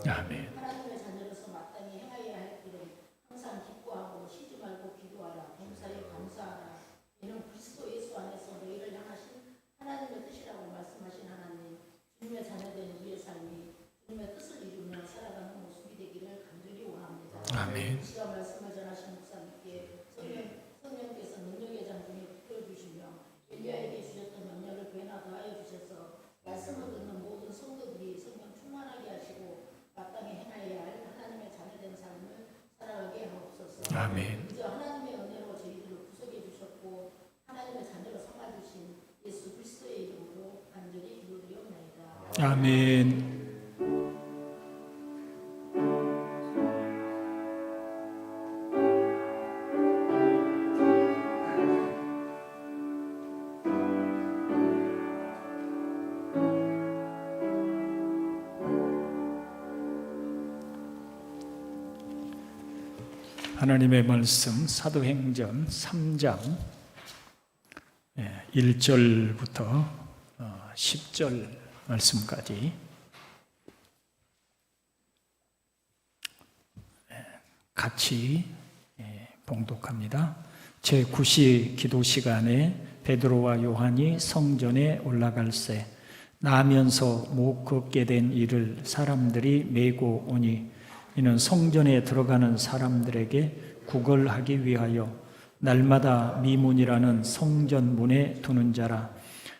아멘. 하나님의 자녀로서 마땅히 행하여야 할 길은 항상 기뻐하고 쉬지 말고 기도하라. 범사에 감사하라. 이는 그리스도 예수 안에서 너희를 향하신 하나님의 뜻이라고 말씀하신 하나님, 주님의 자녀된 우리의 삶이 주님의 뜻을 이루며 살아가는 모습이 되기를 간절히 원합니다. 아멘. 이 시간 말씀을 전하신 목사님께 성령께서 능력의 장중에 붙들어주시며 엘리야에게 주셨던 명령을 배나 더하여 주셔서 말씀을 듣는 모든 성도들이 성령 충만하게 하시고 마땅히 행하여야 할 하나님의 자녀된 삶을 살아가게 하옵소서. 아멘. 이제 하나님의 은혜로 저희들을 구속해 주셨고 하나님의 자녀로 삼아주신 예수 그리스도의 이름으로 간절히 기도드리옵나이다. 아멘. 하나님의 말씀 사도행전 3장 1절부터 10절 말씀까지 같이 봉독합니다. 제9시 기도 시간에 베드로와 요한이 성전에 올라갈새 나면서 못 걷게 된 이를 사람들이 메고 오니 이는 성전에 들어가는 사람들에게 구걸하기 위하여 날마다 미문이라는 성전 문에 두는 자라.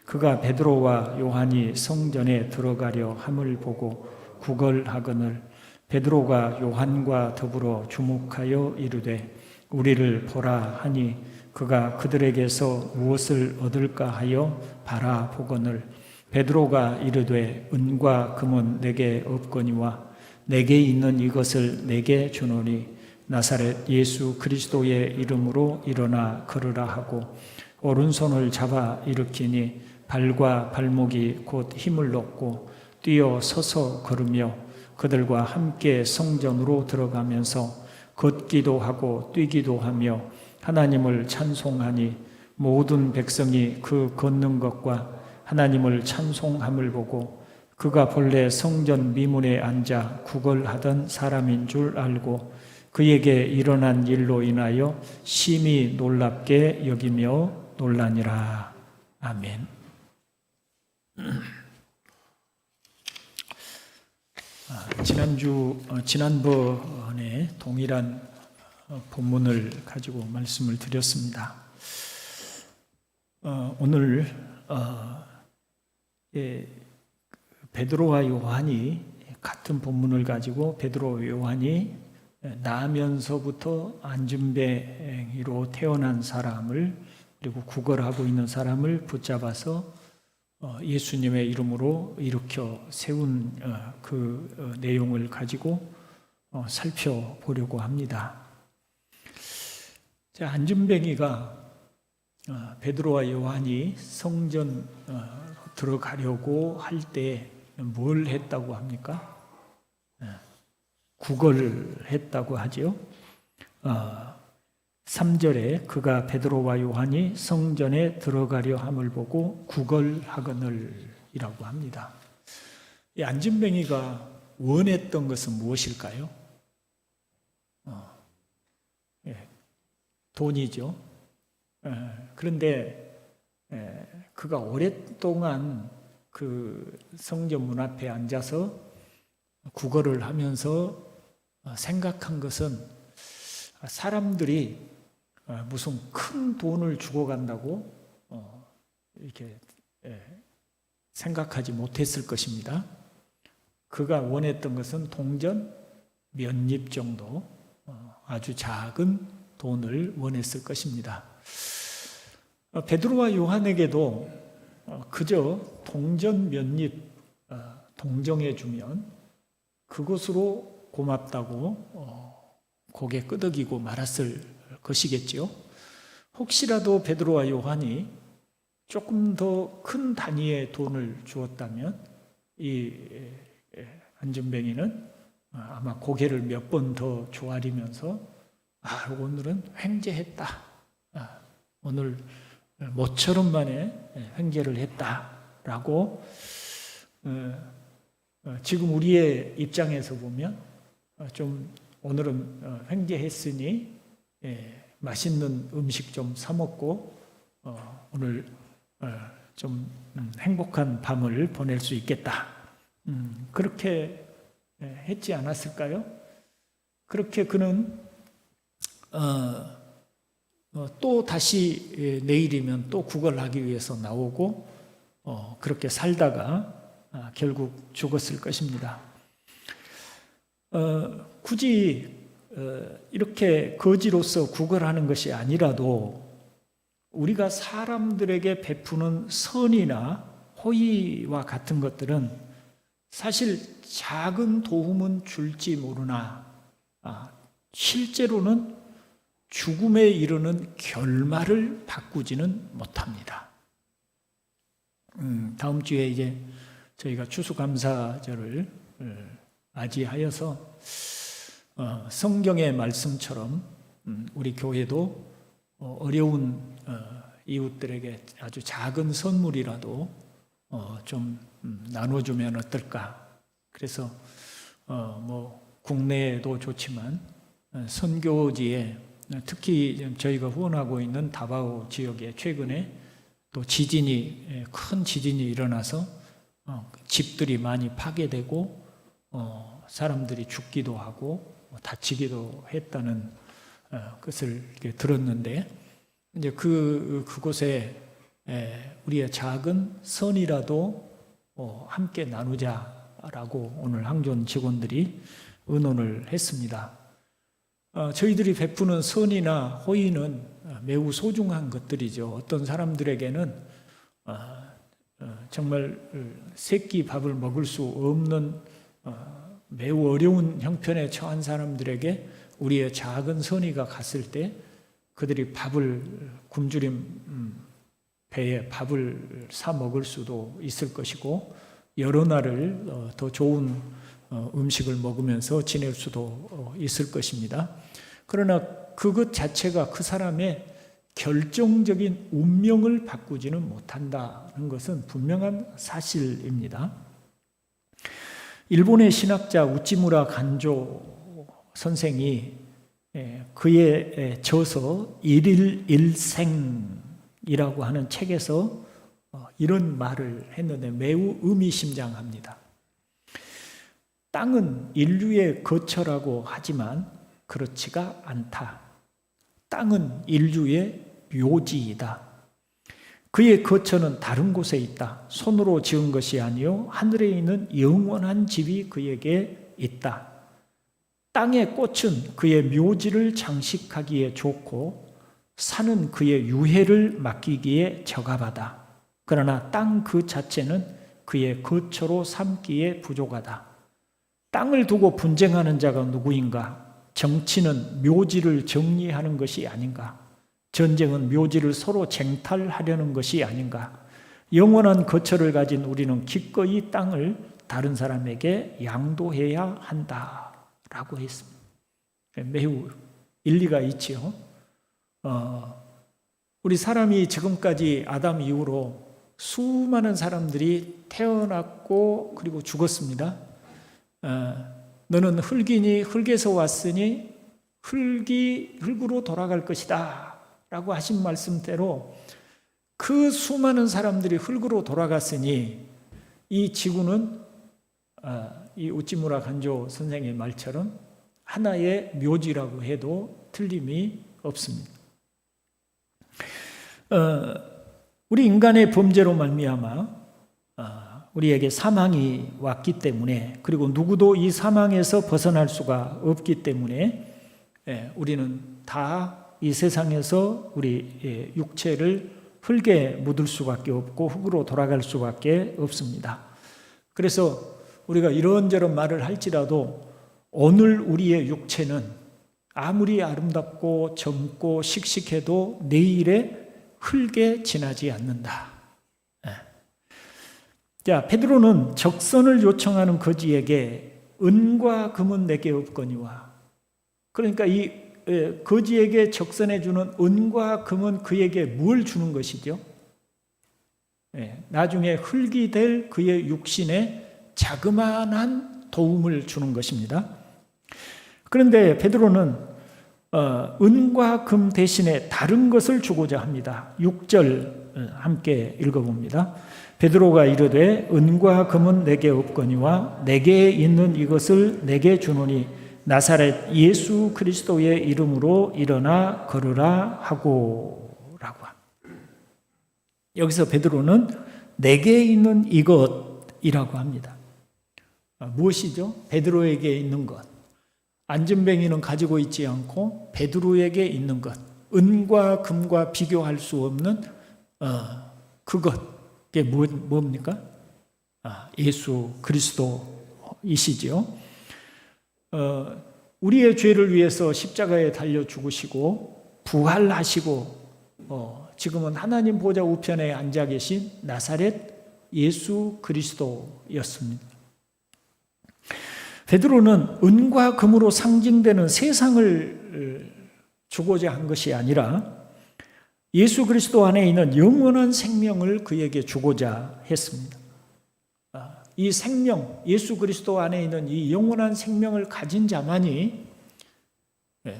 그가 베드로와 요한이 성전에 들어가려 함을 보고 구걸하거늘 베드로가 요한과 더불어 주목하여 이르되 우리를 보라 하니 그가 그들에게서 무엇을 얻을까 하여 바라보거늘 베드로가 이르되 은과 금은 내게 없거니와 내게 있는 이것을 내게 주노니 나사렛 예수 그리스도의 이름으로 일어나 걸으라 하고 오른손을 잡아 일으키니 발과 발목이 곧 힘을 얻고 뛰어 서서 걸으며 그들과 함께 성전으로 들어가면서 걷기도 하고 뛰기도 하며 하나님을 찬송하니 모든 백성이 그 걷는 것과 하나님을 찬송함을 보고 그가 본래 성전 미문에 앉아 구걸하던 사람인 줄 알고 그에게 일어난 일로 인하여 심히 놀랍게 여기며 놀라니라. 아멘. 지난번에 동일한 본문을 가지고 말씀을 드렸습니다. 오늘 베드로와 요한이 같은 본문을 가지고 베드로와 요한이 나면서부터 안진뱅이로 태어난 사람을 그리고 구걸하고 있는 사람을 붙잡아서 예수님의 이름으로 일으켜 세운 그 내용을 가지고 살펴보려고 합니다. 안진뱅이가 베드로와 요한이 성전 들어가려고 할 때 뭘 했다고 합니까? 구걸을 했다고 하지요. 3절에 그가 베드로와 요한이 성전에 들어가려 함을 보고 구걸하거늘이라고 합니다. 이 안진뱅이가 원했던 것은 무엇일까요? 돈이죠. 그런데 그가 오랫동안 그 성전 문 앞에 앉아서 구걸을 하면서 생각한 것은 사람들이 무슨 큰 돈을 주고 간다고 이렇게 생각하지 못했을 것입니다. 그가 원했던 것은 동전 몇 입 정도 아주 작은 돈을 원했을 것입니다. 베드로와 요한에게도 그저 동전 몇 입 동정해 주면 그것으로 고맙다고 고개 끄덕이고 말았을 것이겠죠. 혹시라도 베드로와 요한이 조금 더 큰 단위의 돈을 주었다면 이 안진뱅이는 아마 고개를 몇 번 더 조아리면서 오늘은 횡재했다. 오늘 모처럼 만에 횡재를 했다라고 지금 우리의 입장에서 보면 좀 오늘은 횡재했으니 맛있는 음식 좀 사 먹고 오늘 좀 행복한 밤을 보낼 수 있겠다. 그렇게 했지 않았을까요? 그렇게 그는 또 다시 내일이면 또 구걸하기 위해서 나오고 그렇게 살다가 결국 죽었을 것입니다. 굳이 이렇게 거지로서 구걸하는 것이 아니라도 우리가 사람들에게 베푸는 선이나 호의와 같은 것들은 사실 작은 도움은 줄지 모르나 실제로는 죽음에 이르는 결말을 바꾸지는 못합니다. 다음 주에 이제 저희가 추수감사절을 맞이하여서 성경의 말씀처럼 우리 교회도 어려운 이웃들에게 아주 작은 선물이라도 좀 나눠주면 어떨까. 그래서 뭐 국내에도 좋지만 선교지에 특히 저희가 후원하고 있는 다바오 지역에 최근에 또 큰 지진이 일어나서 집들이 많이 파괴되고 사람들이 죽기도 하고 다치기도 했다는 것을 들었는데 이제 그곳에 우리의 작은 선이라도 함께 나누자라고 오늘 항존 직원들이 의논을 했습니다. 저희들이 베푸는 선이나 호의는 매우 소중한 것들이죠. 어떤 사람들에게는 정말 세 끼 밥을 먹을 수 없는 매우 어려운 형편에 처한 사람들에게 우리의 작은 선의가 갔을 때 그들이 굶주린 배에 밥을 사 먹을 수도 있을 것이고 여러 날을 더 좋은 음식을 먹으면서 지낼 수도 있을 것입니다. 그러나 그것 자체가 그 사람의 결정적인 운명을 바꾸지는 못한다는 것은 분명한 사실입니다. 일본의 신학자 우찌무라 간조 선생이 그의 저서 일일일생이라고 하는 책에서 이런 말을 했는데 매우 의미심장합니다. 땅은 인류의 거처라고 하지만 그렇지가 않다. 땅은 인류의 묘지이다. 그의 거처는 다른 곳에 있다. 손으로 지은 것이 아니요 하늘에 있는 영원한 집이 그에게 있다. 땅의 꽃은 그의 묘지를 장식하기에 좋고 산은 그의 유해를 맡기기에 적합하다. 그러나 땅 그 자체는 그의 거처로 삼기에 부족하다. 땅을 두고 분쟁하는 자가 누구인가? 정치는 묘지를 정리하는 것이 아닌가? 전쟁은 묘지를 서로 쟁탈하려는 것이 아닌가? 영원한 거처를 가진 우리는 기꺼이 땅을 다른 사람에게 양도해야 한다라고 했습니다. 매우 일리가 있지요. 우리 사람이 지금까지 아담 이후로 수많은 사람들이 태어났고 그리고 죽었습니다. 너는 흙이니 흙에서 왔으니 흙으로 돌아갈 것이다 라고 하신 말씀대로 그 수많은 사람들이 흙으로 돌아갔으니 이 지구는 이 우찌무라 간조 선생의 말처럼 하나의 묘지라고 해도 틀림이 없습니다. 우리 인간의 범죄로 말미암아 우리에게 사망이 왔기 때문에 그리고 누구도 이 사망에서 벗어날 수가 없기 때문에 우리는 다 이 세상에서 우리 육체를 흙에 묻을 수밖에 없고 흙으로 돌아갈 수밖에 없습니다. 그래서 우리가 이런저런 말을 할지라도 오늘 우리의 육체는 아무리 아름답고 젊고 씩씩해도 내일의 흙에 지나지 않는다. 자, 베드로는 적선을 요청하는 거지에게 은과 금은 내게 없거니와, 그러니까 이 거지에게 적선해 주는 은과 금은 그에게 뭘 주는 것이죠? 나중에 흙이 될 그의 육신의 자그마한 도움을 주는 것입니다. 그런데 베드로는 은과 금 대신에 다른 것을 주고자 합니다. 6절 함께 읽어봅니다. 베드로가 이르되 은과 금은 내게 없거니와 내게 있는 이것을 내게 주노니 나사렛 예수 그리스도의 이름으로 일어나 걸으라 하고 라고 합니다. 여기서 베드로는 내게 있는 이것이라고 합니다. 무엇이죠? 베드로에게 있는 것. 안전뱅이는 가지고 있지 않고 베드로에게 있는 것. 은과 금과 비교할 수 없는 그것. 그게 뭡니까? 예수 그리스도이시죠. 우리의 죄를 위해서 십자가에 달려 죽으시고 부활하시고 지금은 하나님 보좌 우편에 앉아 계신 나사렛 예수 그리스도였습니다. 베드로는 은과 금으로 상징되는 세상을 주고자 한 것이 아니라 예수 그리스도 안에 있는 영원한 생명을 그에게 주고자 했습니다. 이 생명, 예수 그리스도 안에 있는 이 영원한 생명을 가진 자만이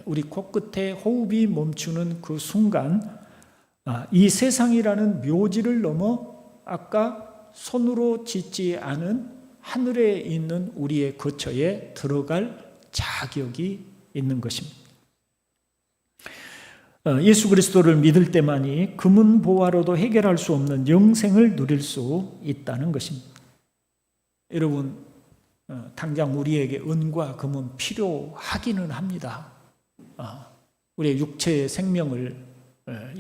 우리 코끝에 호흡이 멈추는 그 순간 이 세상이라는 묘지를 넘어 아까 손으로 짓지 않은 하늘에 있는 우리의 거처에 들어갈 자격이 있는 것입니다. 예수 그리스도를 믿을 때만이 금은 보화로도 해결할 수 없는 영생을 누릴 수 있다는 것입니다. 여러분, 당장 우리에게 은과 금은 필요하기는 합니다. 우리의 육체의 생명을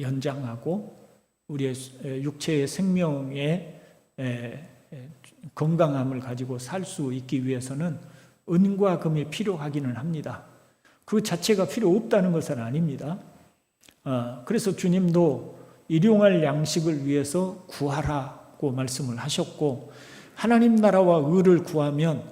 연장하고 우리의 육체의 생명의 건강함을 가지고 살 수 있기 위해서는 은과 금이 필요하기는 합니다. 그 자체가 필요 없다는 것은 아닙니다. 그래서 주님도 일용할 양식을 위해서 구하라고 말씀을 하셨고 하나님 나라와 의를 구하면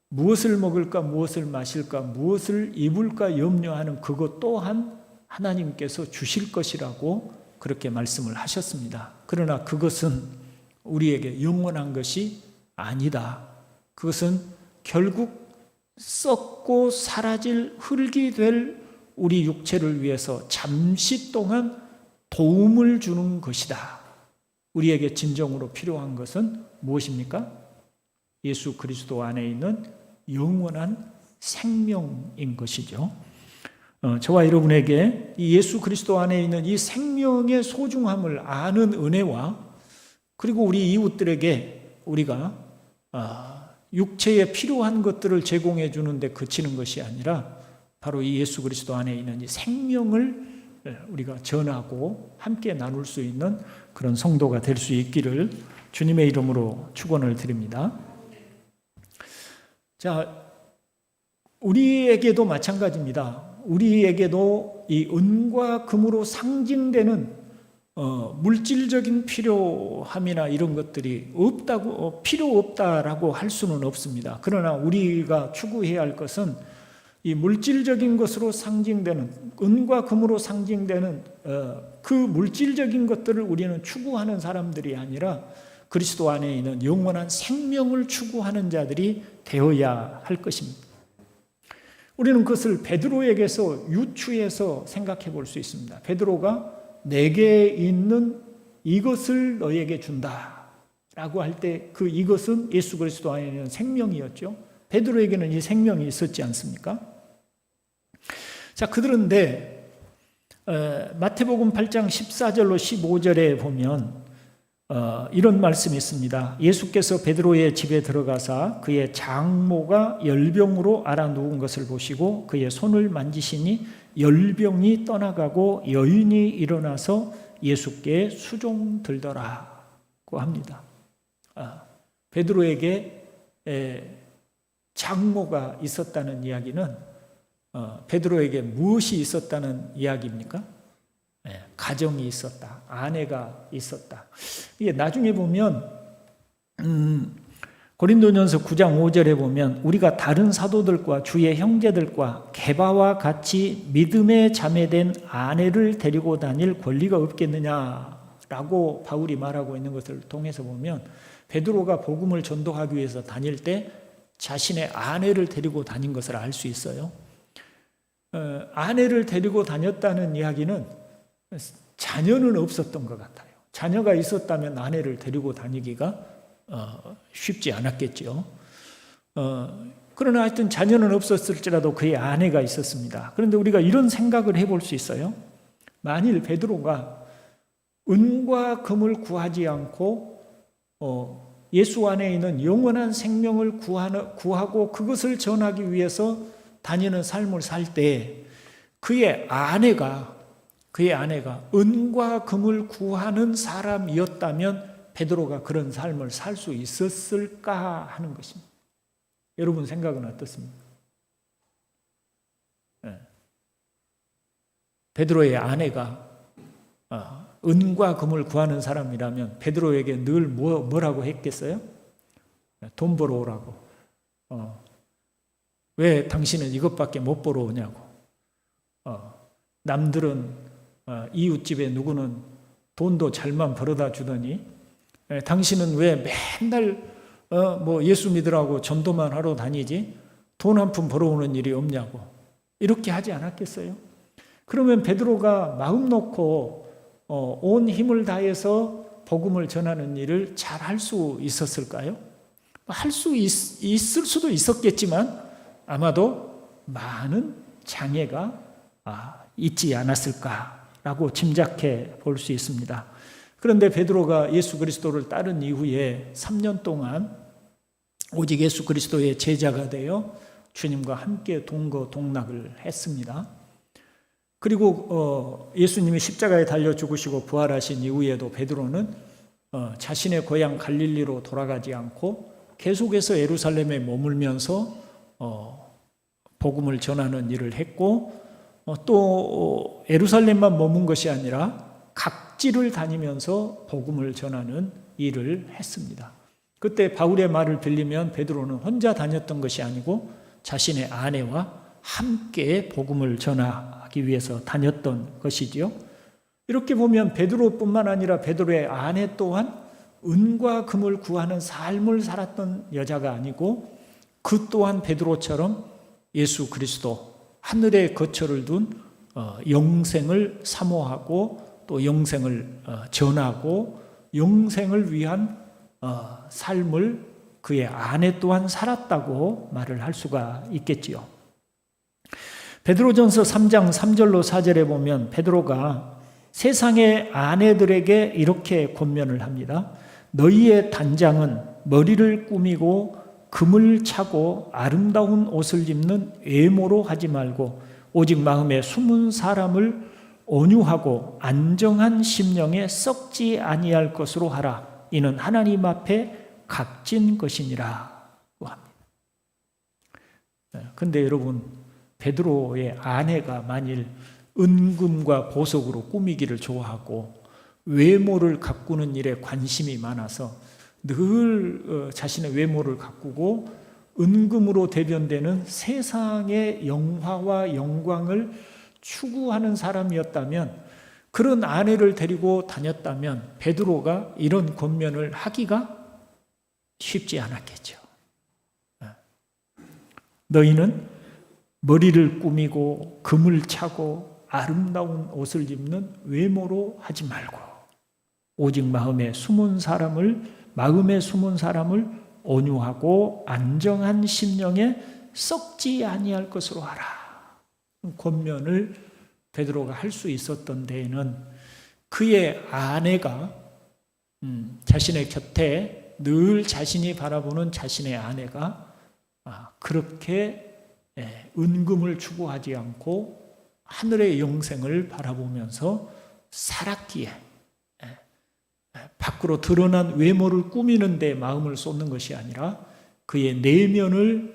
무엇을 먹을까 무엇을 마실까 무엇을 입을까 염려하는 그것 또한 하나님께서 주실 것이라고 그렇게 말씀을 하셨습니다. 그러나 그것은 우리에게 영원한 것이 아니다. 그것은 결국 썩고 사라질 흙이 될 우리 육체를 위해서 잠시 동안 도움을 주는 것이다. 우리에게 진정으로 필요한 것은 무엇입니까? 예수 그리스도 안에 있는 영원한 생명인 것이죠. 저와 여러분에게 이 예수 그리스도 안에 있는 이 생명의 소중함을 아는 은혜와 그리고 우리 이웃들에게 우리가 육체에 필요한 것들을 제공해 주는데 그치는 것이 아니라 바로 이 예수 그리스도 안에 있는 이 생명을 우리가 전하고 함께 나눌 수 있는 그런 성도가 될 수 있기를 주님의 이름으로 축원을 드립니다. 자, 우리에게도 마찬가지입니다. 우리에게도 이 은과 금으로 상징되는 물질적인 필요함이나 이런 것들이 없다고 필요 없다라고 할 수는 없습니다. 그러나 우리가 추구해야 할 것은 이 물질적인 것으로 상징되는 은과 금으로 상징되는 그 물질적인 것들을 우리는 추구하는 사람들이 아니라 그리스도 안에 있는 영원한 생명을 추구하는 자들이 되어야 할 것입니다. 우리는 그것을 베드로에게서 유추해서 생각해 볼 수 있습니다. 베드로가 내게 있는 이것을 너에게 준다 라고 할 때 그 이것은 예수 그리스도 안에 있는 생명이었죠. 베드로에게는 이 생명이 있었지 않습니까? 자, 그런데 마태복음 8장 14절로 15절에 보면 이런 말씀이 있습니다. 예수께서 베드로의 집에 들어가사 그의 장모가 열병으로 앓아 누운 것을 보시고 그의 손을 만지시니 열병이 떠나가고 여인이 일어나서 예수께 수종 들더라고 합니다. 베드로에게 장모가 있었다는 이야기는 베드로에게 무엇이 있었다는 이야기입니까? 가정이 있었다. 아내가 있었다. 이게 나중에 보면 고린도전서 9장 5절에 보면 우리가 다른 사도들과 주의 형제들과 게바와 같이 믿음에 자매된 아내를 데리고 다닐 권리가 없겠느냐라고 바울이 말하고 있는 것을 통해서 보면 베드로가 복음을 전도하기 위해서 다닐 때 자신의 아내를 데리고 다닌 것을 알 수 있어요. 아내를 데리고 다녔다는 이야기는 자녀는 없었던 것 같아요. 자녀가 있었다면 아내를 데리고 다니기가 쉽지 않았겠죠. 그러나 하여튼 자녀는 없었을지라도 그의 아내가 있었습니다. 그런데 우리가 이런 생각을 해볼 수 있어요. 만일 베드로가 은과 금을 구하지 않고 예수 안에 있는 영원한 생명을 구하고 그것을 전하기 위해서 다니는 삶을 살 때 그의 아내가 은과 금을 구하는 사람이었다면 베드로가 그런 삶을 살 수 있었을까 하는 것입니다. 여러분 생각은 어떻습니까? 베드로의 아내가 은과 금을 구하는 사람이라면 베드로에게 늘 뭐라고 했겠어요? 돈 벌어오라고. 왜 당신은 이것밖에 못 벌어오냐고. 남들은 이웃집에 누구는 돈도 잘만 벌어다 주더니 당신은 왜 맨날 예수 믿으라고 전도만 하러 다니지? 돈 한 푼 벌어오는 일이 없냐고. 이렇게 하지 않았겠어요? 그러면 베드로가 마음 놓고 온 힘을 다해서 복음을 전하는 일을 잘 할 수 있었을까요? 할 수 있을 수도 있었겠지만 아마도 많은 장애가 있지 않았을까라고 짐작해 볼 수 있습니다. 그런데 베드로가 예수 그리스도를 따른 이후에 3년 동안 오직 예수 그리스도의 제자가 되어 주님과 함께 동거동락을 했습니다. 그리고 예수님이 십자가에 달려 죽으시고 부활하신 이후에도 베드로는 자신의 고향 갈릴리로 돌아가지 않고 계속해서 예루살렘에 머물면서 복음을 전하는 일을 했고 또 예루살렘만 머문 것이 아니라 각지를 다니면서 복음을 전하는 일을 했습니다. 그때 바울의 말을 빌리면 베드로는 혼자 다녔던 것이 아니고 자신의 아내와 함께 복음을 전하기 위해서 다녔던 것이지요. 이렇게 보면 베드로뿐만 아니라 베드로의 아내 또한 은과 금을 구하는 삶을 살았던 여자가 아니고 그 또한 베드로처럼 예수 그리스도 하늘에 거처를 둔 영생을 사모하고 또 영생을 전하고 영생을 위한 삶을 그의 아내 또한 살았다고 말을 할 수가 있겠지요. 베드로전서 3장 3절로 4절에 보면 베드로가 세상의 아내들에게 이렇게 권면을 합니다. 너희의 단장은 머리를 꾸미고 금을 차고 아름다운 옷을 입는 외모로 하지 말고 오직 마음에 숨은 사람을 온유하고 안정한 심령에 썩지 아니할 것으로 하라. 이는 하나님 앞에 값진 것이니라 합니다. 그런데 여러분 베드로의 아내가 만일 은금과 보석으로 꾸미기를 좋아하고 외모를 가꾸는 일에 관심이 많아서 늘 자신의 외모를 가꾸고 은금으로 대변되는 세상의 영화와 영광을 추구하는 사람이었다면 그런 아내를 데리고 다녔다면 베드로가 이런 권면을 하기가 쉽지 않았겠죠. 너희는 머리를 꾸미고 금을 차고 아름다운 옷을 입는 외모로 하지 말고 오직 마음에 숨은 사람을 온유하고 안정한 심령에 썩지 아니할 것으로 하라. 권면을 베드로가 할 수 있었던 데에는 그의 아내가 자신의 곁에 늘 자신이 바라보는 자신의 아내가 그렇게 은금을 추구하지 않고 하늘의 영생을 바라보면서 살았기에 밖으로 드러난 외모를 꾸미는 데 마음을 쏟는 것이 아니라 그의 내면의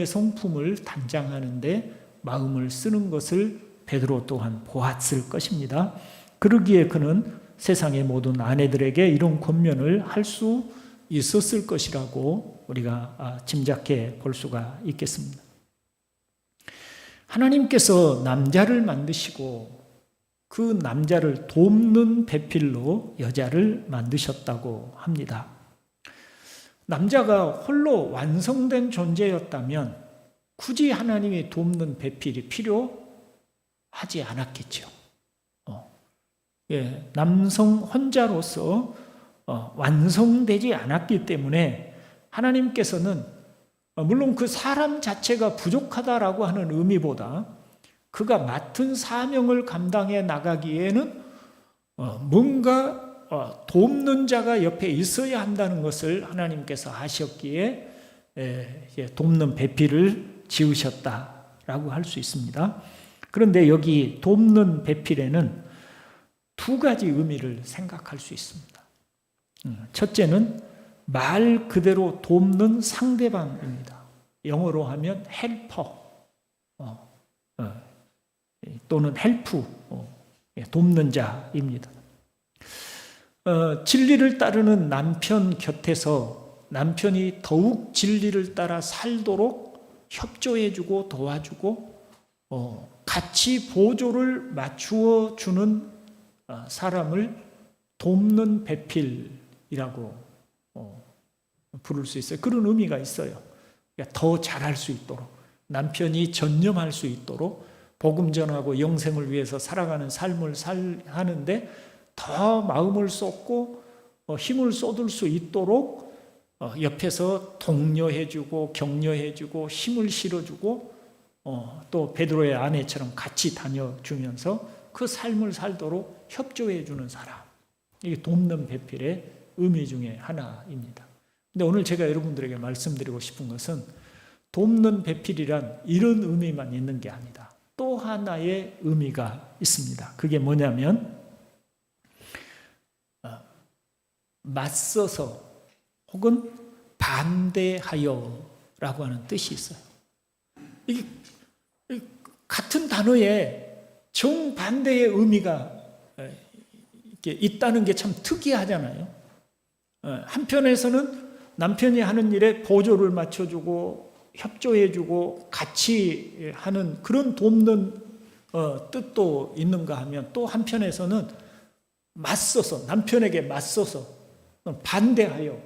성품을 단장하는 데 마음을 쓰는 것을 베드로 또한 보았을 것입니다. 그러기에 그는 세상의 모든 아내들에게 이런 권면을 할 수 있었을 것이라고 우리가 짐작해 볼 수가 있겠습니다. 하나님께서 남자를 만드시고 그 남자를 돕는 배필로 여자를 만드셨다고 합니다. 남자가 홀로 완성된 존재였다면 굳이 하나님이 돕는 배필이 필요하지 않았겠죠. 남성 혼자로서 완성되지 않았기 때문에 하나님께서는 물론 그 사람 자체가 부족하다라고 하는 의미보다 그가 맡은 사명을 감당해 나가기에는 뭔가 돕는 자가 옆에 있어야 한다는 것을 하나님께서 아셨기에 돕는 배필을 지으셨다라고 할 수 있습니다. 그런데 여기 돕는 배필에는 두 가지 의미를 생각할 수 있습니다. 첫째는 말 그대로 돕는 상대방입니다. 영어로 하면 헬퍼 또는 헬프, 돕는 자입니다. 진리를 따르는 남편 곁에서 남편이 더욱 진리를 따라 살도록 협조해주고 도와주고 같이 보조를 맞추어 주는 사람을 돕는 배필이라고 부를 수 있어요. 그런 의미가 있어요. 더 잘할 수 있도록, 남편이 전념할 수 있도록 복음 전하고 영생을 위해서 살아가는 삶을 하는데 더 마음을 쏟고 힘을 쏟을 수 있도록 옆에서 독려해주고 격려해주고 힘을 실어주고 또 베드로의 아내처럼 같이 다녀주면서 그 삶을 살도록 협조해주는 사람, 이게 돕는 배필의 의미 중에 하나입니다. 근데 오늘 제가 여러분들에게 말씀드리고 싶은 것은 돕는 배필이란 이런 의미만 있는 게 아니다. 또 하나의 의미가 있습니다. 그게 뭐냐면 맞서서 혹은 반대하여 라고 하는 뜻이 있어요. 이게 같은 단어에 정반대의 의미가 있다는 게 참 특이하잖아요. 한편에서는 남편이 하는 일에 보조를 맞춰주고 협조해주고 같이 하는 그런 돕는 뜻도 있는가 하면 또 한편에서는 맞서서, 남편에게 맞서서 반대하여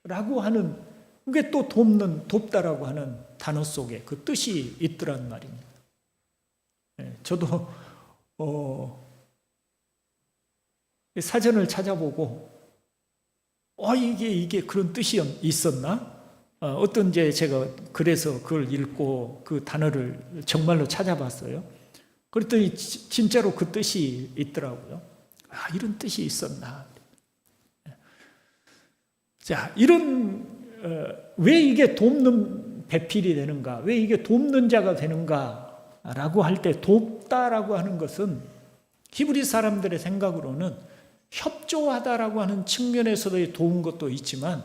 라고 하는, 그게 또 돕다라고 하는 단어 속에 그 뜻이 있더란 말입니다. 저도 사전을 찾아보고 이게 그런 뜻이 있었나? 어떤 제가 그래서 그걸 읽고 그 단어를 정말로 찾아봤어요. 그랬더니 진짜로 그 뜻이 있더라고요. 이런 뜻이 있었나? 자, 왜 이게 돕는 배필이 되는가? 왜 이게 돕는 자가 되는가? 라고 할 때 돕다라고 하는 것은 히브리 사람들의 생각으로는 협조하다라고 하는 측면에서도 도운 것도 있지만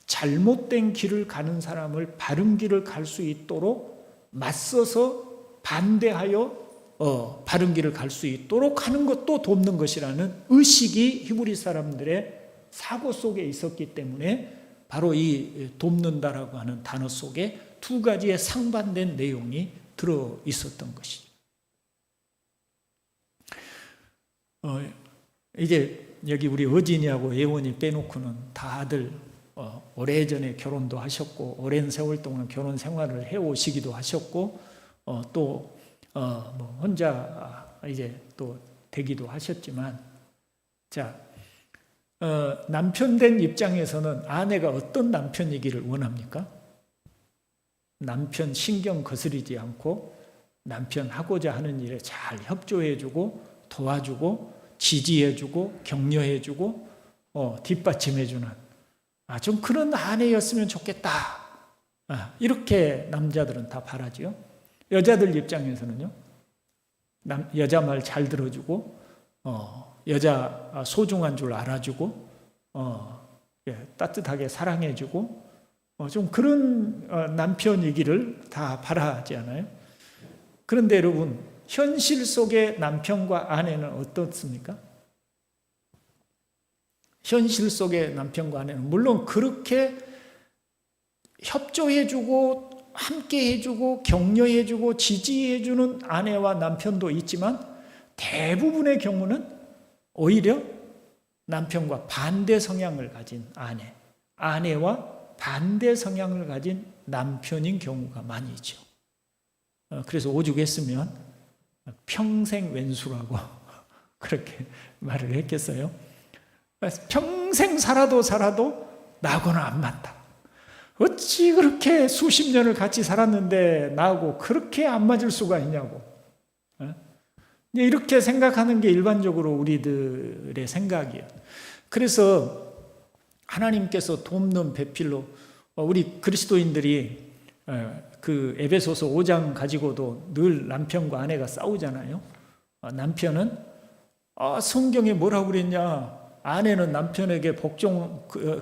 잘못된 길을 가는 사람을 바른 길을 갈 수 있도록 맞서서 반대하여 바른 길을 갈 수 있도록 하는 것도 돕는 것이라는 의식이 히브리 사람들의 사고 속에 있었기 때문에 바로 이 돕는다라고 하는 단어 속에 두 가지의 상반된 내용이 들어 있었던 것이죠. 이제 여기 우리 어진이하고 예원이 빼놓고는 다들 오래전에 결혼도 하셨고 오랜 세월 동안 결혼 생활을 해오시기도 하셨고 또 혼자 이제 또 되기도 하셨지만, 자, 남편 된 입장에서는 아내가 어떤 남편이기를 원합니까? 남편 신경 거스리지 않고 남편 하고자 하는 일에 잘 협조해주고 도와주고 지지해주고 격려해주고 뒷받침해주는 좀 그런 아내였으면 좋겠다. 이렇게 남자들은 다 바라지요. 여자들 입장에서는요, 여자 말 잘 들어주고 여자 소중한 줄 알아주고 따뜻하게 사랑해주고 좀 그런 남편이기를 다 바라지 않아요? 그런데 여러분, 현실 속의 남편과 아내는 어떻습니까? 현실 속의 남편과 아내는 물론 그렇게 협조해주고 함께해주고 격려해주고 지지해주는 아내와 남편도 있지만 대부분의 경우는 오히려 남편과 반대 성향을 가진 아내와 반대 성향을 가진 남편인 경우가 많이 있죠. 그래서 오죽했으면 평생 왼수라고 그렇게 말을 했겠어요. 평생 살아도 나하고는 안 맞다. 어찌 그렇게 수십 년을 같이 살았는데 나하고 그렇게 안 맞을 수가 있냐고. 이렇게 생각하는 게 일반적으로 우리들의 생각이에요. 그래서 하나님께서 돕는 배필로 우리 그리스도인들이 그 에베소서 5장 가지고도 늘 남편과 아내가 싸우잖아요. 남편은 성경에 뭐라고 그랬냐, 아내는 남편에게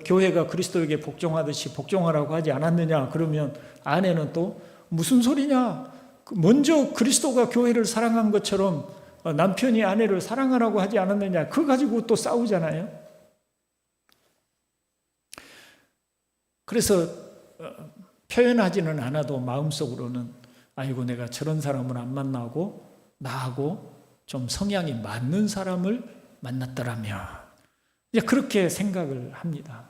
교회가 그리스도에게 복종하듯이 복종하라고 하지 않았느냐. 그러면 아내는 또 무슨 소리냐, 먼저 그리스도가 교회를 사랑한 것처럼 남편이 아내를 사랑하라고 하지 않았느냐. 그거 가지고 또 싸우잖아요. 그래서 표현하지는 않아도 마음속으로는 아이고, 내가 저런 사람을 안 만나고 나하고 좀 성향이 맞는 사람을 만났더라면, 이제 그렇게 생각을 합니다.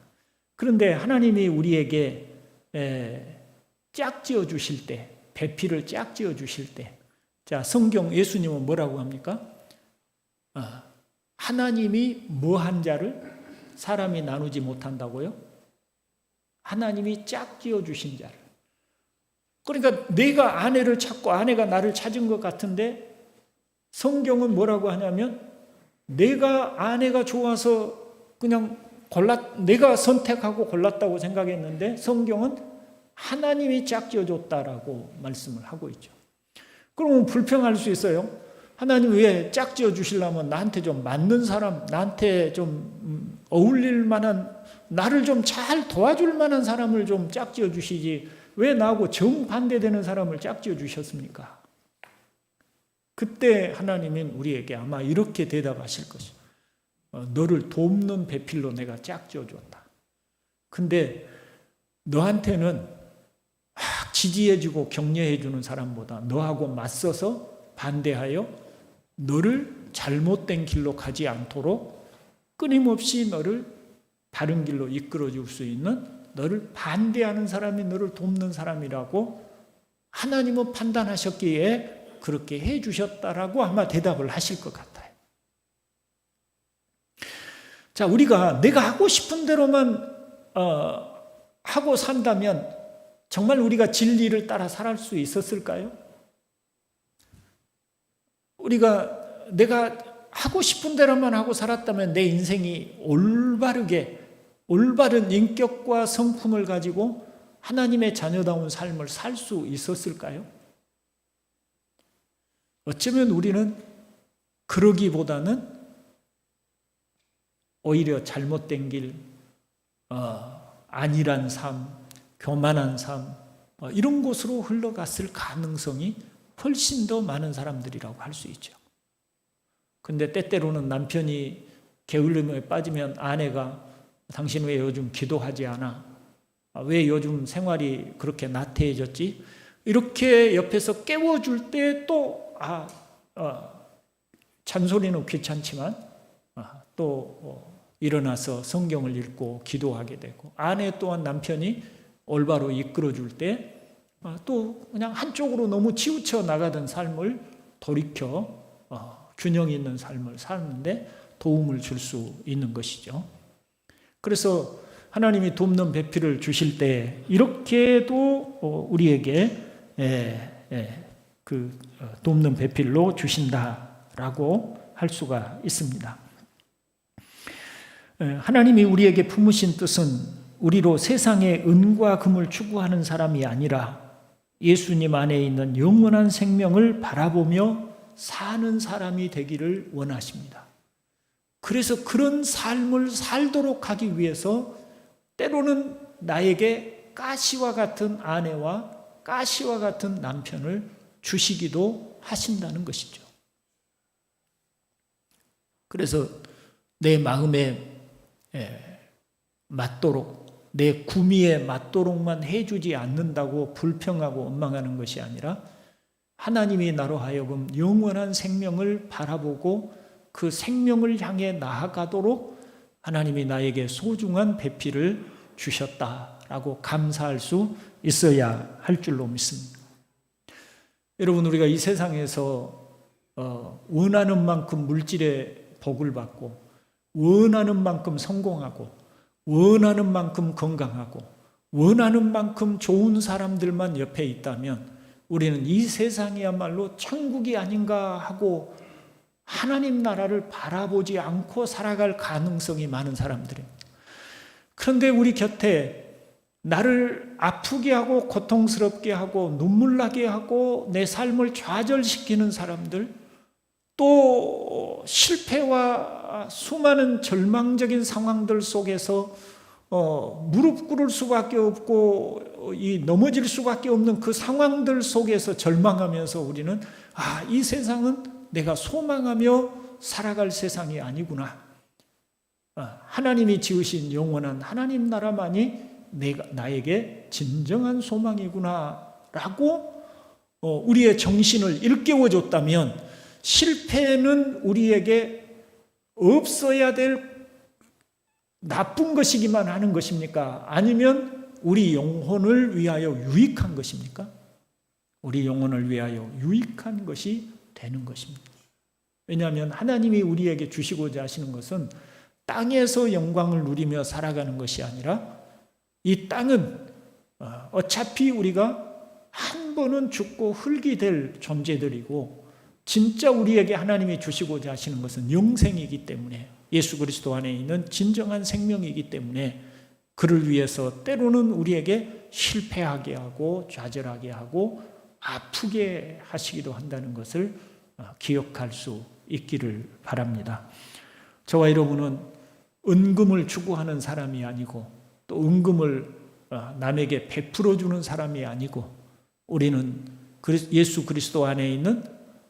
그런데 하나님이 우리에게 짝지어 주실 때, 배필을 짝지어 주실 때, 자, 성경 예수님은 뭐라고 합니까? 하나님이 뭐한 자를 사람이 나누지 못한다고요? 하나님이 짝지어 주신 자를. 그러니까 내가 아내를 찾고 아내가 나를 찾은 것 같은데, 성경은 뭐라고 하냐면, 내가 아내가 좋아서 그냥 내가 선택하고 골랐다고 생각했는데, 성경은 하나님이 짝지어 줬다라고 말씀을 하고 있죠. 그러면 불평할 수 있어요. 하나님 왜 짝지어 주시려면 나한테 좀 맞는 사람, 나한테 좀 어울릴 만한, 나를 좀 잘 도와줄 만한 사람을 좀 짝지어 주시지, 왜 나하고 정반대되는 사람을 짝지어 주셨습니까? 그때 하나님은 우리에게 아마 이렇게 대답하실 것이요. 너를 돕는 배필로 내가 짝지어 줬다. 근데 너한테는 지지해주고 격려해주는 사람보다 너하고 맞서서 반대하여 너를 잘못된 길로 가지 않도록 끊임없이 너를 바른 길로 이끌어줄 수 있는, 너를 반대하는 사람이 너를 돕는 사람이라고 하나님은 판단하셨기에 그렇게 해주셨다라고 아마 대답을 하실 것 같아요. 자, 우리가 내가 하고 싶은 대로만 하고 산다면 정말 우리가 진리를 따라 살아갈 수 있었을까요? 내가 하고 싶은 대로만 하고 살았다면 내 인생이 올바른 인격과 성품을 가지고 하나님의 자녀다운 삶을 살 수 있었을까요? 어쩌면 우리는 그러기보다는 오히려 잘못된 길, 안일한 삶, 교만한 삶, 이런 곳으로 흘러갔을 가능성이 훨씬 더 많은 사람들이라고 할 수 있죠. 근데 때때로는 남편이 게을름에 빠지면 아내가 당신 왜 요즘 기도하지 않아? 왜 요즘 생활이 그렇게 나태해졌지? 이렇게 옆에서 깨워줄 때 또 잔소리는 귀찮지만 또 일어나서 성경을 읽고 기도하게 되고, 아내 또한 남편이 올바로 이끌어줄 때 또 그냥 한쪽으로 너무 치우쳐 나가던 삶을 돌이켜 균형 있는 삶을 사는데 도움을 줄 수 있는 것이죠. 그래서 하나님이 돕는 배필을 주실 때 이렇게도 우리에게 그 돕는 배필로 주신다라고 할 수가 있습니다. 하나님이 우리에게 품으신 뜻은 우리로 세상의 은과 금을 추구하는 사람이 아니라 예수님 안에 있는 영원한 생명을 바라보며 사는 사람이 되기를 원하십니다. 그래서 그런 삶을 살도록 하기 위해서 때로는 나에게 가시와 같은 아내와 가시와 같은 남편을 주시기도 하신다는 것이죠. 그래서 내 마음에 맞도록, 내 구미에 맞도록만 해주지 않는다고 불평하고 원망하는 것이 아니라 하나님이 나로 하여금 영원한 생명을 바라보고 그 생명을 향해 나아가도록 하나님이 나에게 소중한 배필을 주셨다라고 감사할 수 있어야 할 줄로 믿습니다. 여러분, 우리가 이 세상에서 원하는 만큼 물질의 복을 받고, 원하는 만큼 성공하고, 원하는 만큼 건강하고, 원하는 만큼 좋은 사람들만 옆에 있다면 우리는 이 세상이야말로 천국이 아닌가 하고 하나님 나라를 바라보지 않고 살아갈 가능성이 많은 사람들입니다. 그런데 우리 곁에 나를 아프게 하고 고통스럽게 하고 눈물 나게 하고 내 삶을 좌절시키는 사람들, 또 실패와 수많은 절망적인 상황들 속에서 무릎 꿇을 수밖에 없고 넘어질 수밖에 없는 그 상황들 속에서 절망하면서 우리는 이 세상은 내가 소망하며 살아갈 세상이 아니구나. 하나님이 지으신 영원한 하나님 나라만이 나에게 진정한 소망이구나 라고 우리의 정신을 일깨워줬다면, 실패는 우리에게 없어야 될 나쁜 것이기만 하는 것입니까? 아니면 우리 영혼을 위하여 유익한 것입니까? 우리 영혼을 위하여 유익한 것이 되는 것입니다. 왜냐하면 하나님이 우리에게 주시고자 하시는 것은 땅에서 영광을 누리며 살아가는 것이 아니라, 이 땅은 어차피 우리가 한 번은 죽고 흙이 될 존재들이고, 진짜 우리에게 하나님이 주시고자 하시는 것은 영생이기 때문에, 예수 그리스도 안에 있는 진정한 생명이기 때문에, 그를 위해서 때로는 우리에게 실패하게 하고 좌절하게 하고 아프게 하시기도 한다는 것을 기억할 수 있기를 바랍니다. 저와 여러분은 은금을 추구하는 사람이 아니고, 또 은금을 남에게 베풀어 주는 사람이 아니고, 우리는 예수 그리스도 안에 있는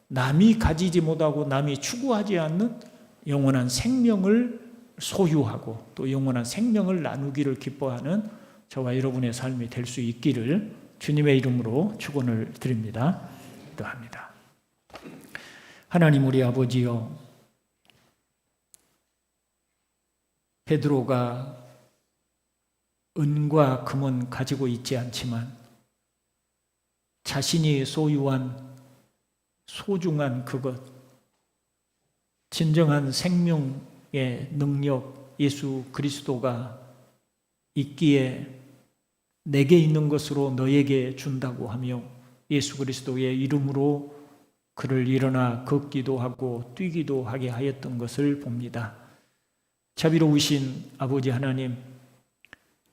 남이 가지지 못하고 남이 추구하지 않는 영원한 생명을 소유하고 또 영원한 생명을 나누기를 기뻐하는 저와 여러분의 삶이 될 수 있기를 주님의 이름으로 축원을 드립니다. 기도합니다. 하나님 우리 아버지여, 베드로가 은과 금은 가지고 있지 않지만 자신이 소유한 소중한 그것, 진정한 생명의 능력 예수 그리스도가 있기에 내게 있는 것으로 너에게 준다고 하며 예수 그리스도의 이름으로 그를 일어나 걷기도 하고 뛰기도 하게 하였던 것을 봅니다. 자비로우신 아버지 하나님,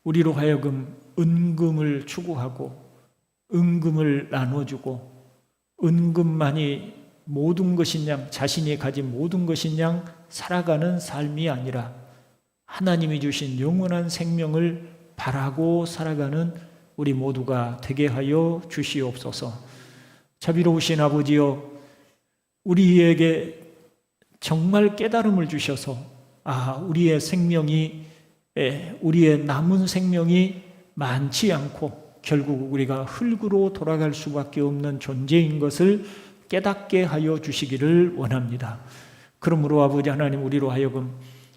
우리로 하여금 은금을 추구하고 은금을 나눠주고 은금만이 모든 것인 양, 자신이 가진 모든 것인 양 살아가는 삶이 아니라 하나님이 주신 영원한 생명을 바라고 살아가는 우리 모두가 되게 하여 주시옵소서. 자비로우신 아버지여, 우리에게 정말 깨달음을 주셔서 우리의 생명이, 우리의 남은 생명이 많지 않고 결국 우리가 흙으로 돌아갈 수밖에 없는 존재인 것을 깨닫게 하여 주시기를 원합니다. 그러므로 아버지 하나님, 우리로 하여금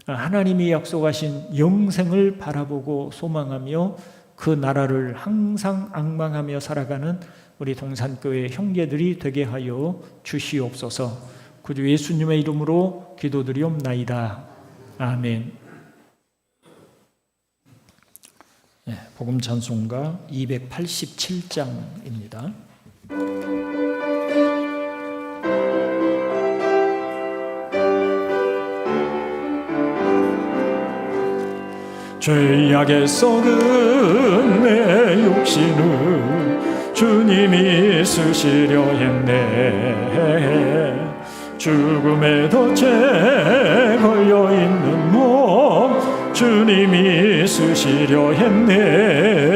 하나님이 약속하신 영생을 바라보고 소망하며 그 나라를 항상 앙망하며 살아가는 우리 동산교회 형제들이 되게 하여 주시옵소서. 구주 예수님의 이름으로 기도드리옵나이다. 아멘. 복음 찬송가 287장입니다. 죄악에 썩은 내 육신을 주님이 쓰시려 했네. 죽음의 덫에 걸려있는 몸 주님이 쓰시려 했네.